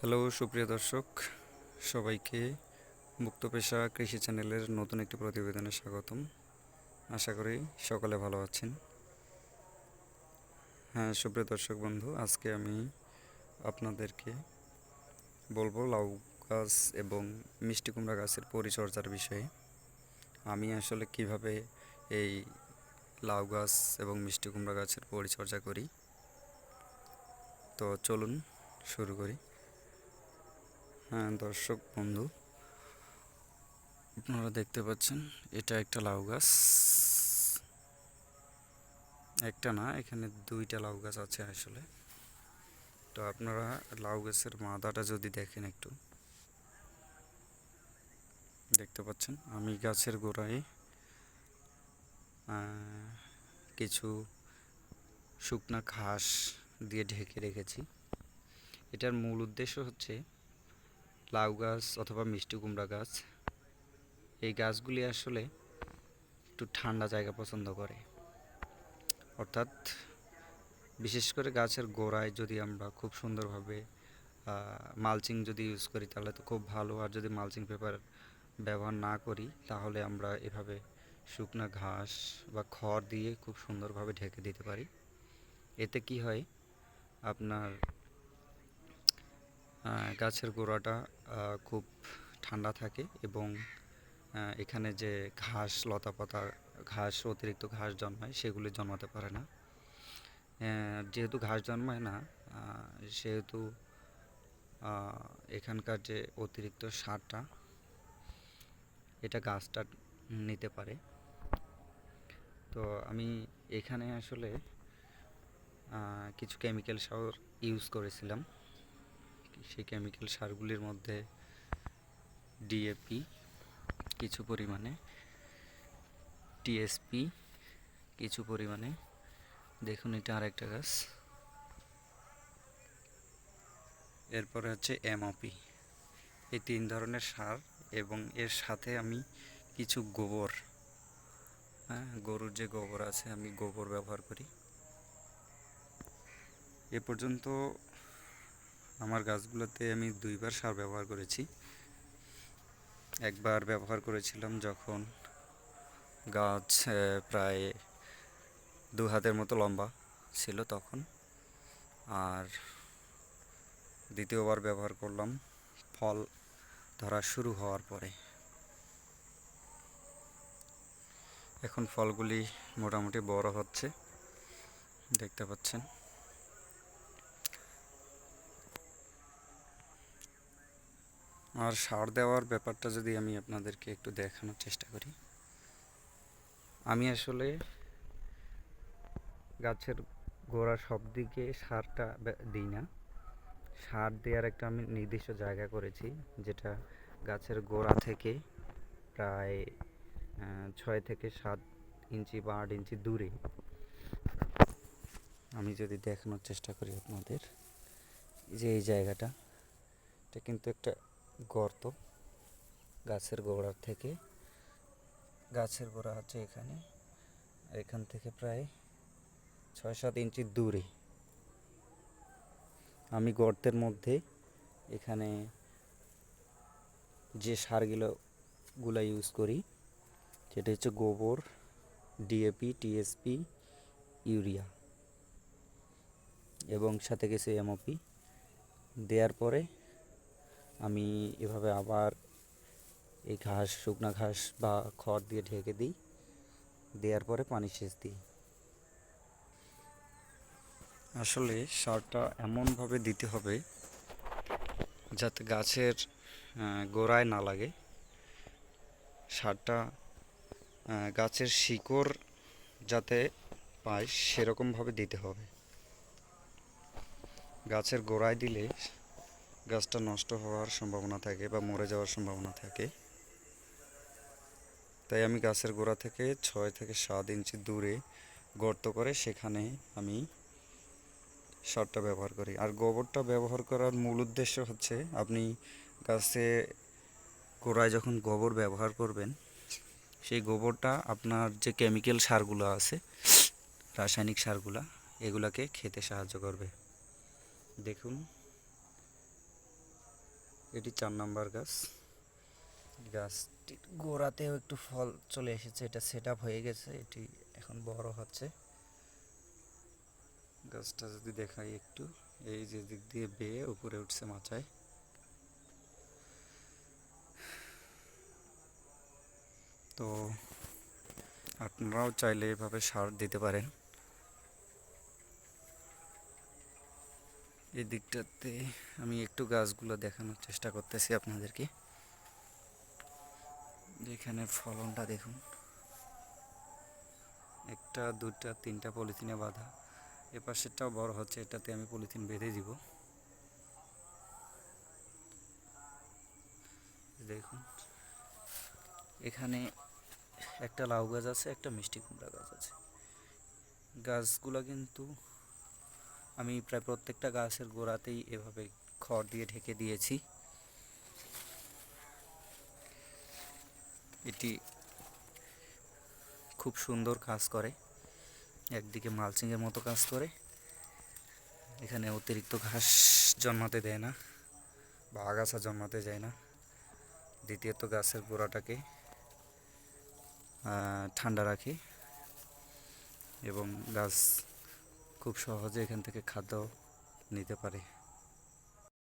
Hello সুপ্রিয় দর্শক, সবাইকে মুক্ত পেশা কৃষি চ্যানেলের নতুন একটি প্রতিবেদনে স্বাগতম। আশা করি সকলে ভালো আছেন। হ্যাঁ সুপ্রিয় দর্শক বন্ধু, আজকে আমি আপনাদেরকে বলবো লাউ গাছ এবং মিষ্টি কুমড়া গাছের পরিচর্যার বিষয়ে। আমি আসলে কিভাবে এই লাউ গাছ এবং মিষ্টি কুমড়া গাছের পরিচর্যা করি। তো চলুন শুরু করি। হ্যাঁ দর্শক বন্ধু, আপনারা দেখতে পাচ্ছেন এটা একটা লাউ গাছ। একটা না, এখানে দুইটা লাউ গাছ আছে আসলে। তো আপনারা লাউ গাছের মাদাটা যদি দেখেন, একটু দেখতে পাচ্ছেন আমি গাছের গোড়ায় কিছু শুকনা ঘাস দিয়ে ঢেকে রেখেছি। এটার মূল উদ্দেশ্য হচ্ছে লাউ গাছ অথবা মিষ্টি কুমড়া গাছ, এই গাছগুলি আসলে একটু ঠান্ডা জায়গা পছন্দ করে। অর্থাৎ বিশেষ করে গাছের গোড়ায় যদি আমরা খুব সুন্দরভাবে মালচিং যদি ইউজ করি তাহলে তো খুব ভালো। আর যদি মালচিং পেপার ব্যবহার না করি তাহলে আমরা এভাবে শুকনা ঘাস বা খড় দিয়ে খুব সুন্দরভাবে ঢেকে দিতে পারি। এতে কি হয়, আপনার গাছের গোড়াটা খুব ঠান্ডা থাকে এবং এখানে যে ঘাস লতাপাতা ঘাস অতিরিক্ত ঘাস জন্মায় সেগুলি জন্মাতে পারে না। যেহেতু ঘাস জন্মায় না, সেহেতু এখানকার যে অতিরিক্ত সারটা এটা গাছটা নিতে পারে। তো আমি এখানে আসলে কিছু কেমিক্যাল সার ইউজ করেছিলাম। সেই কেমিক্যাল সারগুলির মধ্যে ডিএপি কিছু পরিমাণে, টিএসপি কিছু পরিমাণে, দেখুন এটা আরেকটা গাছ, এরপরে হচ্ছে এমওপি। এই তিন ধরনের সার এবং এর সাথে আমি কিছু গোবর, গরুর যে গোবর আছে আমি গোবর ব্যবহার করি। এ পর্যন্ত আমার গাছগুলোতে আমি দুইবার সার ব্যবহার করেছি। একবার ব্যবহার করেছিলাম যখন গাছ প্রায় 2 হাতের মতো লম্বা ছিল তখন, আর দ্বিতীয়বার ব্যবহার করলাম ফল ধরা শুরু হওয়ার পরে। এখন ফলগুলি মোটামুটি বড় হচ্ছে, দেখতে পাচ্ছেন। আর সার দেওয়ার ব্যাপারটা যদি আমি আপনাদেরকে একটু দেখানোর চেষ্টা করি, আমি আসলে গাছের গোড়া সব দিকে সারটা দিই না। সার দেওয়ার একটা আমি নির্দিষ্ট জায়গা করেছি, যেটা গাছের গোড়া থেকে প্রায় 6 থেকে 7 ইঞ্চি বা 8 ইঞ্চি দূরে। আমি যদি দেখানোর চেষ্টা করি আপনাদের, যে এই জায়গাটা, এটা কিন্তু একটা গর্ত। গাছের গোড়া থেকে, গাছের গোড়া হচ্ছে এখানে, এখান থেকে প্রায় 6-7 ইঞ্চি দূরে আমি গর্তের মধ্যে এখানে যে সারগুলো ইউজ করি সেটা হচ্ছে গোবর, ডিএপি, টিএসপি, ইউরিয়া এবং সাথে কিছু এমওপি দেওয়ার পরে আমি এভাবে আবার এই ঘাস, শুকনা ঘাস বা খড় দিয়ে ঢেকে দিই। দেওয়ার পরে পানি সেচ দিই। আসলে সারটা এমনভাবে দিতে হবে যাতে গাছের গোড়ায় না লাগে। সারটা গাছের শিকড় যাতে পায় সেরকমভাবে দিতে হবে। গাছের গোড়ায় দিলে গাছটা নষ্ট হওয়ার সম্ভাবনা থাকে বা মরে যাওয়ার সম্ভাবনা থাকে। তাই আমি গাছের গোড়া থেকে 6 থেকে 7 ইঞ্চি দূরে গর্ত করে সেখানে আমি সারটা ব্যবহার করি। আর গোবরটা ব্যবহার করার মূল উদ্দেশ্য হচ্ছে, আপনি গাছে গোড়ায় যখন গোবর ব্যবহার করবেন, সেই গোবরটা আপনার যে কেমিক্যাল সারগুলো আছে, রাসায়নিক সারগুলা, এগুলাকে খেতে সাহায্য করবে। দেখুন এটি 4 নাম্বার গাছ। গাছটির গোড়াতেও একটু ফল চলে এসেছে, এটা সেট আপ হয়ে গেছে, এটি এখন বড় হচ্ছে। গাছটা যদি দেখাই একটু, এই যে দিক দিয়ে বেয়ে উপরে উঠছে মাচায়। তো আপনারাও চাইলে এভাবে সার দিতে পারেন। এই দিকটাতে আমি একটু গাছগুলো দেখানোর চেষ্টা করতেছি আপনাদেরকে। এখানে ফলনটা দেখুন, একটা দুটা তিনটা পলিথিনে বাঁধা। এ পাশেরটাও বড় হচ্ছে, এটাতে আমি পলিথিন বেঁধে দিব। দেখুন এখানে একটা লাউ গাছ আছে, একটা মিষ্টি কুমড়া গাছ আছে। গাছগুলো কিন্তু আমি প্রায় প্রত্যেকটা গাছের গোড়াতেই এভাবে খড় দিয়ে ঢেকে দিয়েছি। এটি খুব সুন্দর কাজ করে, একদিকে মালচিংয়ের মতো কাজ করে, এখানে অতিরিক্ত ঘাস জন্মাতে দেয় না বা আগাছা জন্মাতে যায় না। দ্বিতীয়ত গাছের গোড়াটাকে ঠান্ডা রাখে এবং গাছ খুব সহজে এখান থেকে খাদ্য নিতে পারে।